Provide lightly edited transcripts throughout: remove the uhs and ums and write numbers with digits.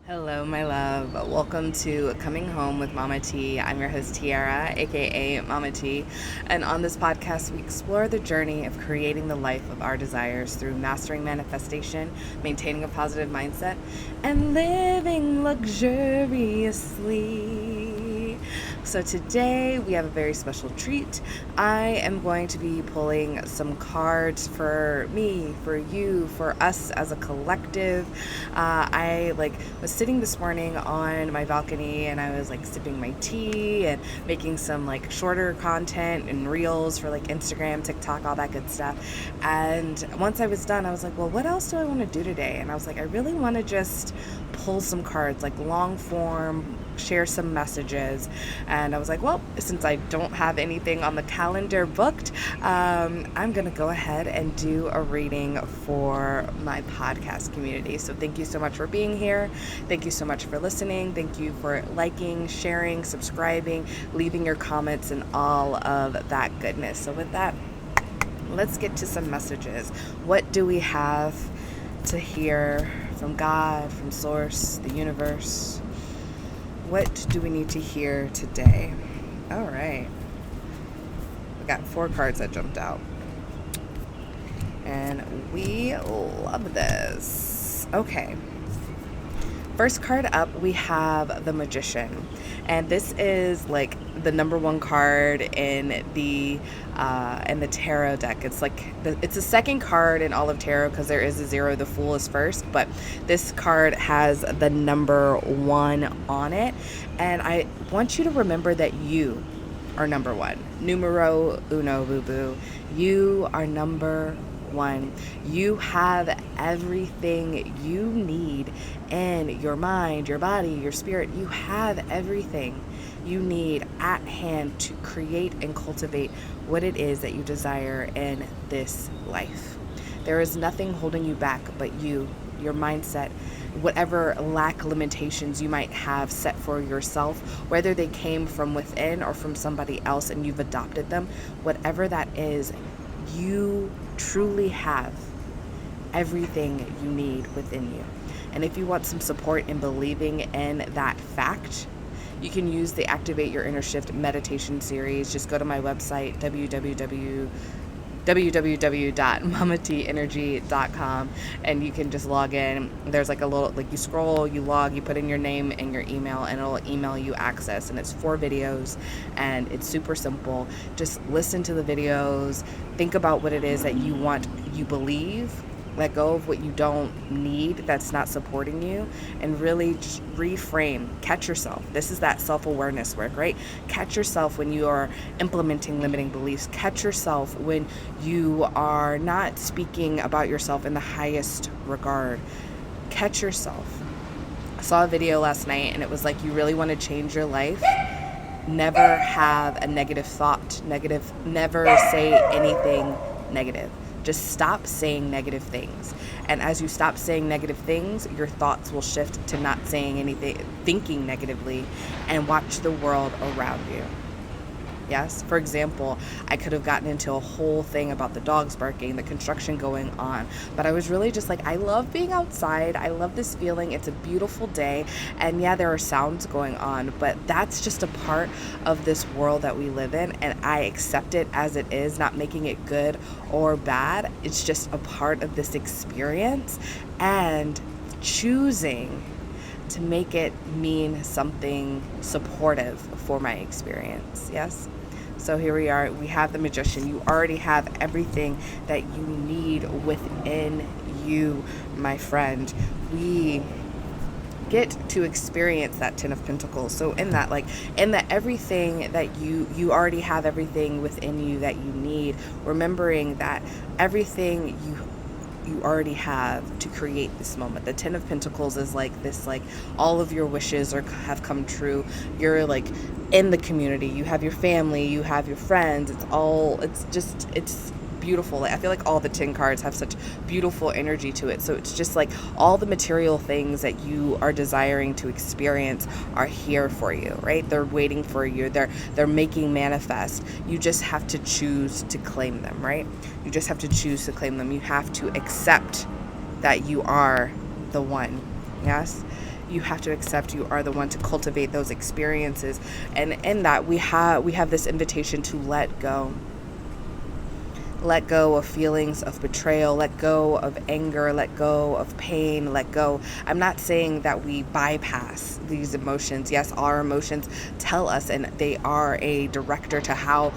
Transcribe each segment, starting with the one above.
Hello, my love. Welcome to Coming Home with Mama T. I'm your host, Tiara, aka Mama T. And on this podcast, we explore the journey of creating the life of our desires through mastering manifestation, maintaining a positive mindset, and living luxuriously. So today we have a very special treat. I am going to be pulling some cards for me, for you, for us as a collective. I was sitting this morning on my balcony and I was sipping my tea and making some shorter content and reels for Instagram, TikTok, all that good stuff. And once I was done, I was like, well, what else do I want to do today? And I was like, I really want to just pull some cards, long form, share some messages. And I was like, well, since I don't have anything on the calendar booked, I'm going to go ahead and do a reading for my podcast community. So thank you so much for being here. Thank you so much for listening. Thank you for liking, sharing, subscribing, leaving your comments, and all of that goodness. So with that, let's get to some messages. What do we have to hear from God, from Source, the universe? What do we need to hear today? All right. We got 4 cards that jumped out. And we love this. Okay. First card up, we have the Magician. And this is the number 1 card in the tarot deck. It's it's the second card in all of tarot because there is a 0. The Fool is first, but this card has the number 1 on it. And I want you to remember that you are number 1. Numero uno, boo boo. You are number 1. You have everything you need in your mind, your body, your spirit. You have everything you need at hand to create and cultivate what it is that you desire in this life. There is nothing holding you back but you, your mindset, whatever limitations you might have set for yourself, whether they came from within or from somebody else and you've adopted them, whatever that is, you truly have everything you need within you. And if you want some support in believing in that fact, you can use the Activate Your Inner Shift meditation series. Just go to my website, www.mamateenergy.com, and you can just log in. There's a little, you scroll, you log, you put in your name and your email, and it'll email you access. And it's 4 videos, and it's super simple. Just listen to the videos, think about what it is that you want, you believe, let go of what you don't need that's not supporting you, and really reframe. Catch yourself. This is that self-awareness work, right? Catch yourself when you are implementing limiting beliefs. Catch yourself when you are not speaking about yourself in the highest regard. Catch yourself. I saw a video last night and it was you really want to change your life? Never have a negative thought. Never say anything negative. Just stop saying negative things. And as you stop saying negative things, your thoughts will shift to not saying anything, thinking negatively, and watch the world around you. Yes? For example, I could have gotten into a whole thing about the dogs barking, the construction going on, but I was really just I love being outside. I love this feeling. It's a beautiful day. And yeah, there are sounds going on, but that's just a part of this world that we live in. And I accept it as it is, not making it good or bad. It's just a part of this experience, and choosing to make it mean something supportive for my experience. Yes? So here we are. We have the Magician. You already have everything that you need within you, my friend. We get to experience that 10 of Pentacles. So in that, everything that you already have everything within you that you need, remembering that everything you already have to create this moment. The 10 of Pentacles is this, all of your wishes have come true. You're in the community. You have your family, you have your friends. It's beautiful. I feel all the 10 cards have such beautiful energy to it. So it's just all the material things that you are desiring to experience are here for you, right? They're waiting for you. They're making manifest. You just have to choose to claim them, right? You just have to choose to claim them. You have to accept that you are the one. Yes? You have to accept you are the one to cultivate those experiences. And in that, we have this invitation to let go. Let go of feelings of betrayal, let go of anger, let go of pain, let go. I'm not saying that we bypass these emotions. Yes, our emotions tell us, and they are a director to how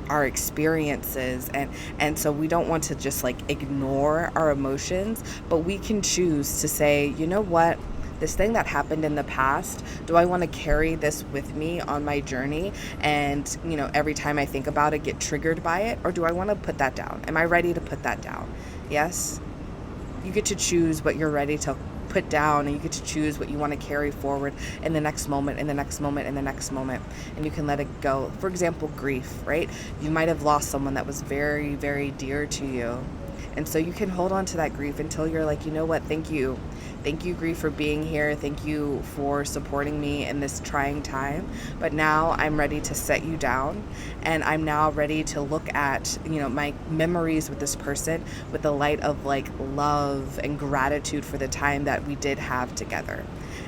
our experiences, and so we don't want to just like ignore our emotions, but we can choose to say, you know what? This thing that happened in the past, do I want to carry this with me on my journey? And, every time I think about it, get triggered by it? Or do I want to put that down? Am I ready to put that down? Yes. You get to choose what you're ready to put down, and you get to choose what you want to carry forward in the next moment, in the next moment, in the next moment. And you can let it go. For example, grief, right? You might have lost someone that was very, very dear to you. And so you can hold on to that grief until you're like, you know what? Thank you. Thank you, grief, for being here. Thank you for supporting me in this trying time. But now I'm ready to set you down. And I'm now ready to look at, my memories with this person with the light of like love and gratitude for the time that we did have together.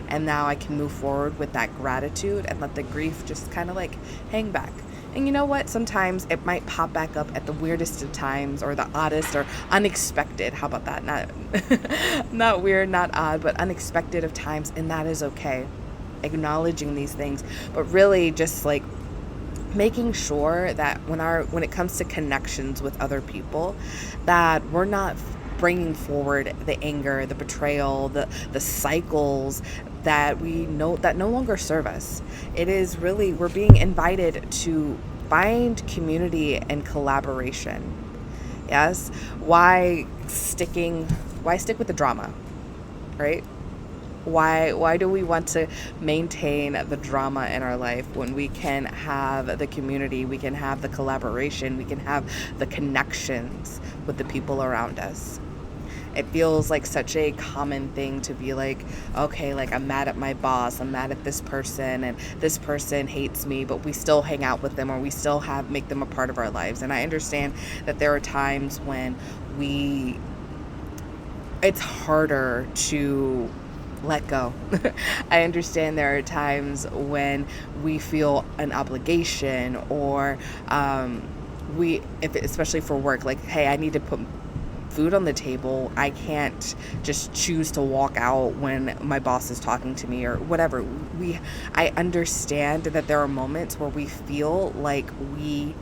And now I can move forward with that gratitude and let the grief just kind of like hang back. And you know what? Sometimes it might pop back up at the weirdest of times, or the oddest or unexpected. How about that? Not weird, not odd, but unexpected of times. And that is okay. Acknowledging these things, but really just like making sure that when it comes to connections with other people, that we're not bringing forward the anger, the betrayal, the cycles that we know that no longer serve us. It is really, we're being invited to find community and collaboration. Yes. Why stick with the drama, right? Why do we want to maintain the drama in our life when we can have the community, we can have the collaboration, we can have the connections with the people around us? It feels like such a common thing to be like, okay, like I'm mad at my boss, I'm mad at this person, and this person hates me, but we still hang out with them, or we still make them a part of our lives. And I understand that there are times when it's harder to let go. I understand there are times when we feel an obligation, or especially for work, like, hey, I need to put food on the table. I can't just choose to walk out when my boss is talking to me or whatever. I understand that there are moments where we feel like we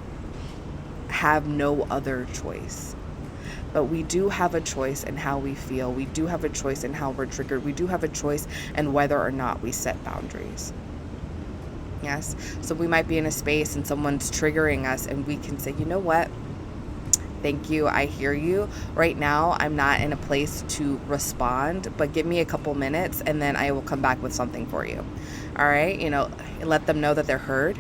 have no other choice. But we do have a choice in how we feel. We do have a choice in how we're triggered. We do have a choice in whether or not we set boundaries. Yes. So we might be in a space and someone's triggering us, and we can say, you know what? Thank you. I hear you. Right now, I'm not in a place to respond, but give me a couple minutes and then I will come back with something for you. All right. Let them know that they're heard,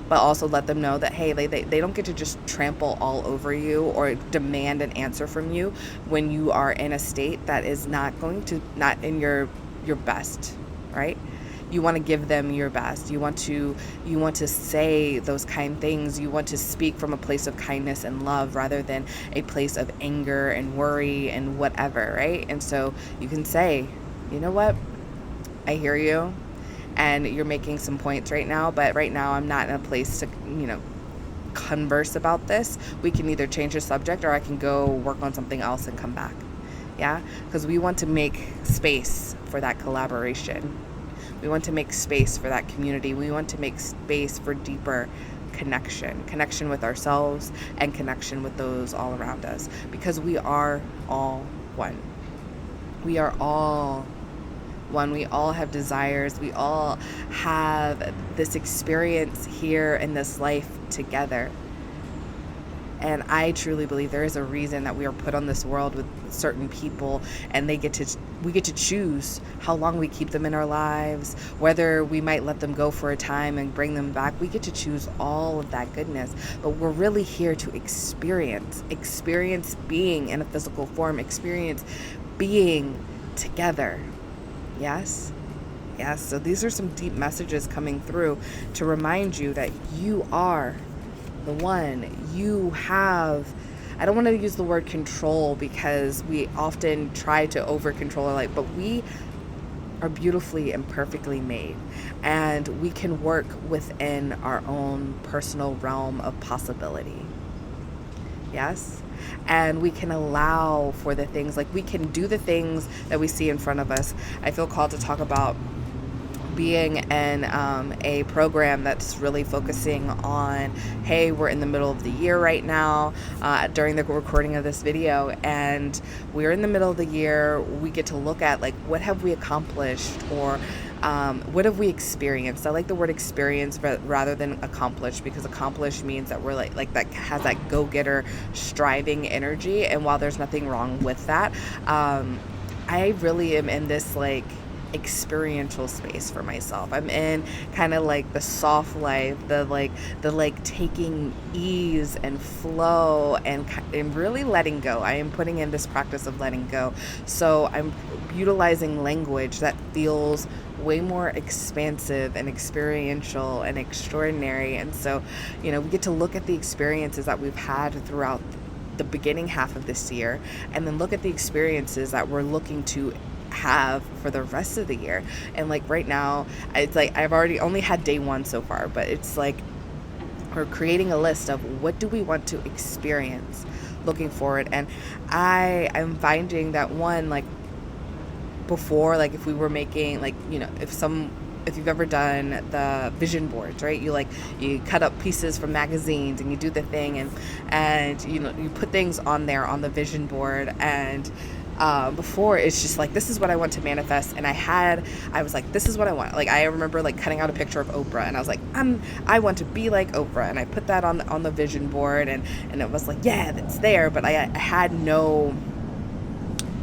but also let them know that, hey, they don't get to just trample all over you or demand an answer from you when you are in a state that is not in your best, right? You want to give them your best. You want to say those kind things. You want to speak from a place of kindness and love rather than a place of anger and worry and whatever, right? And so you can say, you know what? I hear you, and you're making some points right now, but right now I'm not in a place to, converse about this. We can either change the subject, or I can go work on something else and come back. Yeah? Because we want to make space for that collaboration. We want to make space for that community. We want to make space for deeper connection with ourselves and connection with those all around us, because we are all one. We are all one. We all have desires. We all have this experience here in this life together. And I truly believe there is a reason that we are put on this world with certain people, and we get to choose how long we keep them in our lives, whether we might let them go for a time and bring them back. We get to choose all of that goodness, but we're really here to experience being in a physical form, experience being together. Yes? Yes. So these are some deep messages coming through to remind you that you are the one. You have, I don't want to use the word control, because we often try to over control our life, but we are beautifully and perfectly made, and we can work within our own personal realm of possibility. Yes. And we can allow for the things, like we can do the things that we see in front of us. I feel called to talk about being in a program that's really focusing on, hey, we're in the middle of the year right now, during the recording of this video, and we're in the middle of the year. We get to look at like, what have we accomplished, or what have we experienced? I like the word experience rather than accomplished, because accomplished means that we're like that has that go-getter striving energy, and while there's nothing wrong with that, I really am in this like experiential space for myself. I'm in kind of like the soft life, the like taking ease and flow, and really letting go. I am putting in this practice of letting go. So I'm utilizing language that feels way more expansive and experiential and extraordinary. And so, we get to look at the experiences that we've had throughout the beginning half of this year, and then look at the experiences that we're looking to have for the rest of the year. And like right now, it's like I've already only had day one so far, but it's like we're creating a list of what do we want to experience looking forward. And I am finding that one, like before, like if we were making like, if you've ever done the vision boards, right? You cut up pieces from magazines and you do the thing, and you put things on there on the vision board, and before it's just like, this is what I want to manifest. And I was like, this is what I want. Like I remember like cutting out a picture of Oprah, and I was like, I want to be like Oprah, and I put that on the vision board, and it was like, yeah, that's there, but I had no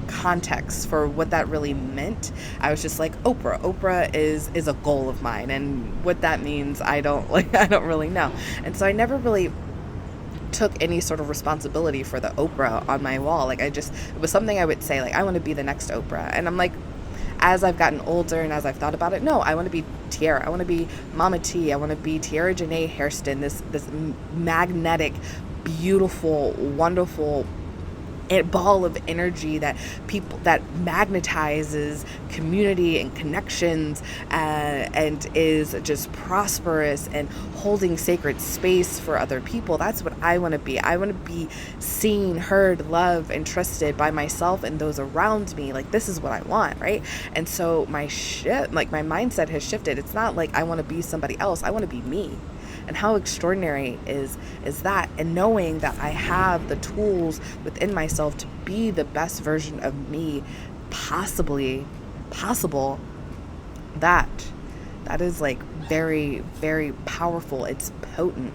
context for what that really meant. I was just like, Oprah is a goal of mine, and what that means I don't really know. And so I never really took any sort of responsibility for the Oprah on my wall. Like it was something I would say, like, I want to be the next Oprah. And I'm like, as I've gotten older and as I've thought about it, no, I want to be Tiara. I want to be Mama T. I want to be Tiara Janae Hairston, this magnetic, beautiful, wonderful ball of energy that magnetizes community and connections, and is just prosperous and holding sacred space for other people. That's what I want to be. I want to be seen, heard, loved, and trusted by myself and those around me. Like, this is what I want, right? And so my mindset has shifted. It's not like I want to be somebody else. I want to be me. And how extraordinary is that? And knowing that I have the tools within myself to be the best version of me possible, that is like very, very powerful. It's potent.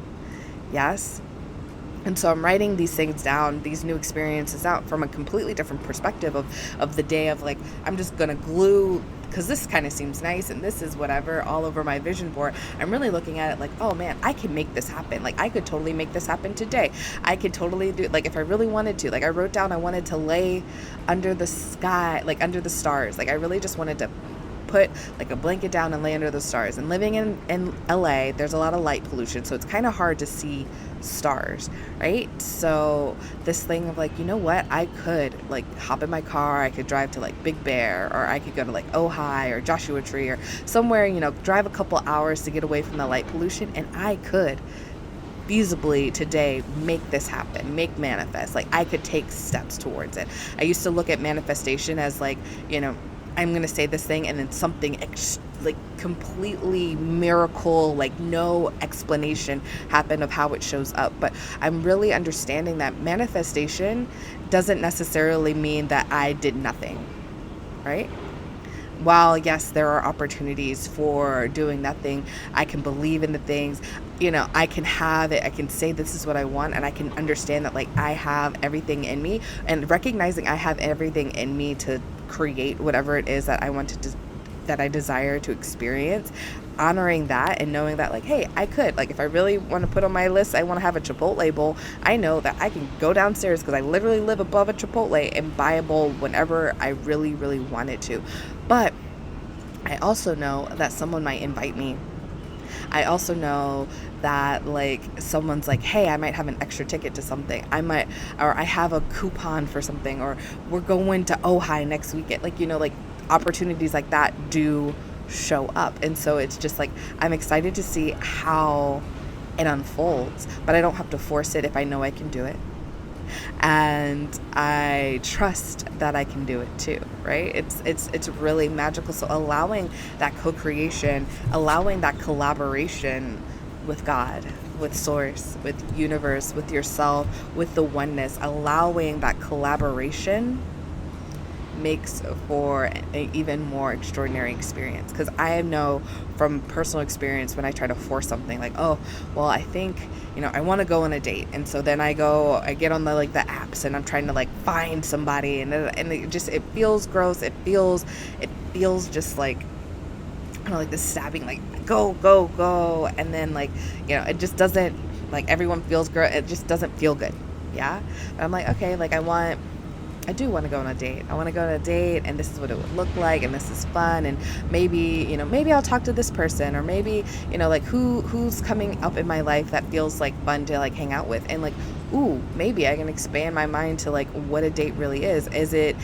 Yes. And so I'm writing these things down, these new experiences out from a completely different perspective of the day of like, I'm just going to glue, because this kind of seems nice and this is whatever, all over my vision board. I'm really looking at it like, oh man, I can make this happen. Like I could totally make this happen today. I could totally do, like if I really wanted to, like I wrote down I wanted to lay under the sky, like under the stars. Like I really just wanted to put like a blanket down and lay under the stars. And living in LA, there's a lot of light pollution, so it's kind of hard to see stars, right? So this thing of like, you know what, I could like hop in my car, I could drive to like Big Bear, or I could go to like Ojai or Joshua Tree or somewhere, drive a couple hours to get away from the light pollution, and I could feasibly today make this happen, make manifest. Like I could take steps towards it. I used to look at manifestation as like, I'm going to say this thing and then something like completely miracle, like no explanation happen of how it shows up. But I'm really understanding that manifestation doesn't necessarily mean that I did nothing, right? While yes, there are opportunities for doing nothing, I can believe in the things, I can have it, I can say this is what I want, and I can understand that like I have everything in me, and recognizing I have everything in me to create whatever it is that I want to that I desire to experience, honoring that and knowing that like, hey, I could, like if I really want to put on my list, I want to have a Chipotle bowl, I know that I can go downstairs because I literally live above a Chipotle and buy a bowl whenever I really, really wanted to. But I also know that someone might invite me. I also know that like someone's like, hey, I might have an extra ticket to something. Or I have a coupon for something, or we're going to Ojai next weekend. Like, like opportunities like that do show up. And so it's just like, I'm excited to see how it unfolds, but I don't have to force it if I know I can do it. And I trust that I can do it too, right? It's really magical. So allowing that co-creation, allowing that collaboration with God, with source, with universe, with yourself, with the oneness, allowing that collaboration makes for an even more extraordinary experience. Because I know from personal experience, when I try to force something, like, oh, well, I think, I want to go on a date, and so then I get on the the apps, and I'm trying to find somebody, and it feels gross. It feels just like, like this stabbing, go go go, and then it just doesn't, everyone feels gross. It just doesn't feel good. Yeah. But I'm like, okay, I do want to go on a date. I want to go on a date, and this is what it would look like, and this is fun, and maybe, maybe I'll talk to this person, or maybe, who's coming up in my life that feels fun to hang out with, and ooh, maybe I can expand my mind to what a date really is. Is it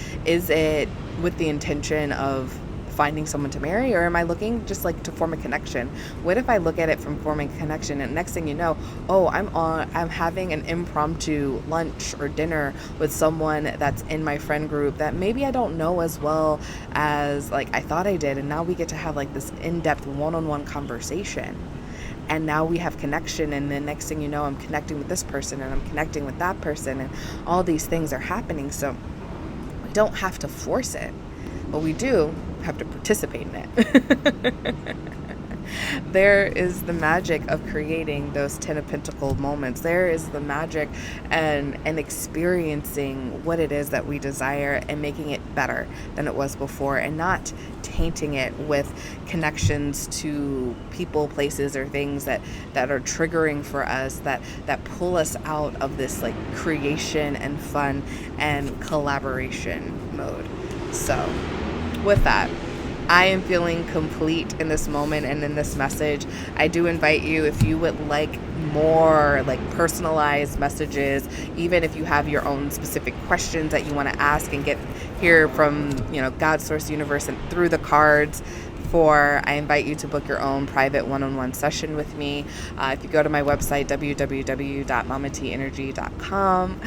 with the intention of finding someone to marry, or am I looking just to form a connection? What if I look at it from forming a connection, and next thing you know, oh, I'm having an impromptu lunch or dinner with someone that's in my friend group that maybe I don't know as well as I thought I did, and now we get to have this in-depth one-on-one conversation, and now we have connection, and then next thing you know, I'm connecting with this person, and I'm connecting with that person, and all these things are happening. So we don't have to force it, but we do have to participate in it. There is the magic of creating those 10 of Pentacles moments. There is the magic and experiencing what it is that we desire, and making it better than it was before, and not tainting it with connections to people, places, or things that are triggering for us, that pull us out of this creation and fun and collaboration mode. So with that, I am feeling complete in this moment and in this message. I do invite you, if you would like more personalized messages, even if you have your own specific questions that you want to ask and hear from God, source, universe, and through the cards, I invite you to book your own private one-on-one session with me. If you go to my website, www.mamateenergy.com,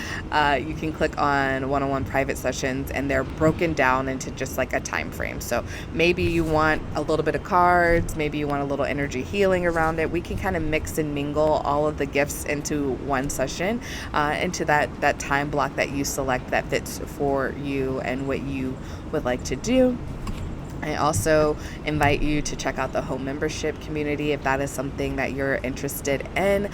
you can click on one-on-one private sessions, and they're broken down into just a time frame. So maybe you want a little bit of cards, maybe you want a little energy healing around it. We can kind of mix and mingle all of the gifts into one session, into that time block that you select that fits for you and what you would like to do. I also invite you to check out the home membership community if that is something that you're interested in.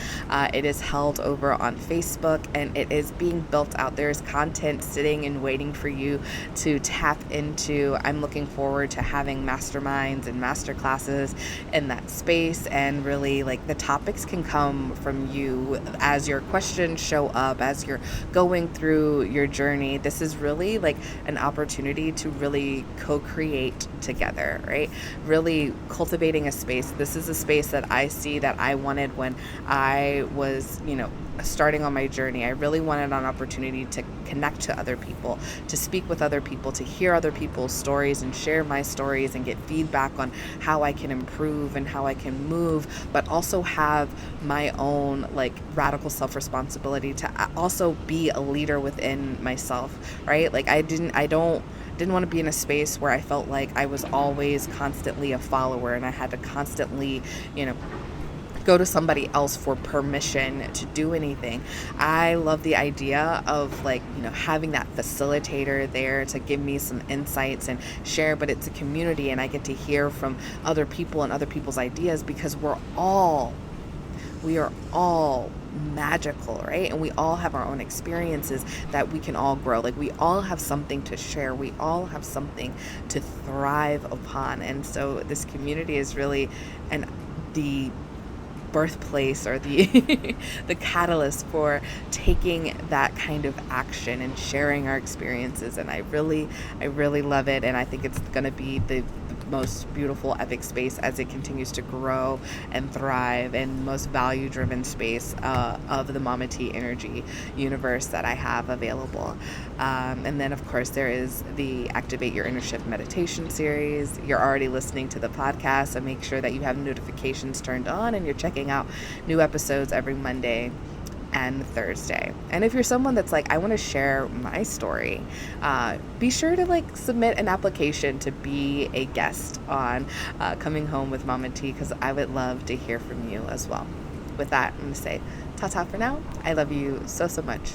It is held over on Facebook, and it is being built out. There's content sitting and waiting for you to tap into. I'm looking forward to having masterminds and master classes in that space, and really the topics can come from you as your questions show up, as you're going through your journey. This is really an opportunity to really co-create together, right? Really cultivating a space. This is a space that I see that I wanted when I was, starting on my journey. I really wanted an opportunity to connect to other people, to speak with other people, to hear other people's stories and share my stories and get feedback on how I can improve and how I can move, but also have my own radical self-responsibility to also be a leader within myself, right? I didn't want to be in a space where I felt like I was always constantly a follower, and I had to constantly, go to somebody else for permission to do anything. I love the idea of having that facilitator there to give me some insights and share, but it's a community, and I get to hear from other people and other people's ideas, because we are all magical, right? And we all have our own experiences that we can all grow. We all have something to share. We all have something to thrive upon. And so this community is really the birthplace, or the the catalyst for taking that kind of action and sharing our experiences. And I really love it, and I think it's going to be most beautiful, epic space as it continues to grow and thrive, and most value driven space of the Mama T energy universe that I have available. And then, of course, there is the Activate Your Inner Shift meditation series. You're already listening to the podcast, so make sure that you have notifications turned on and you're checking out new episodes every Monday and Thursday. And if you're someone that's like, I want to share my story, be sure to like submit an application to be a guest on Coming Home with Mama T, because I would love to hear from you as well. With that, I'm going to say ta-ta for now. I love you so, so much.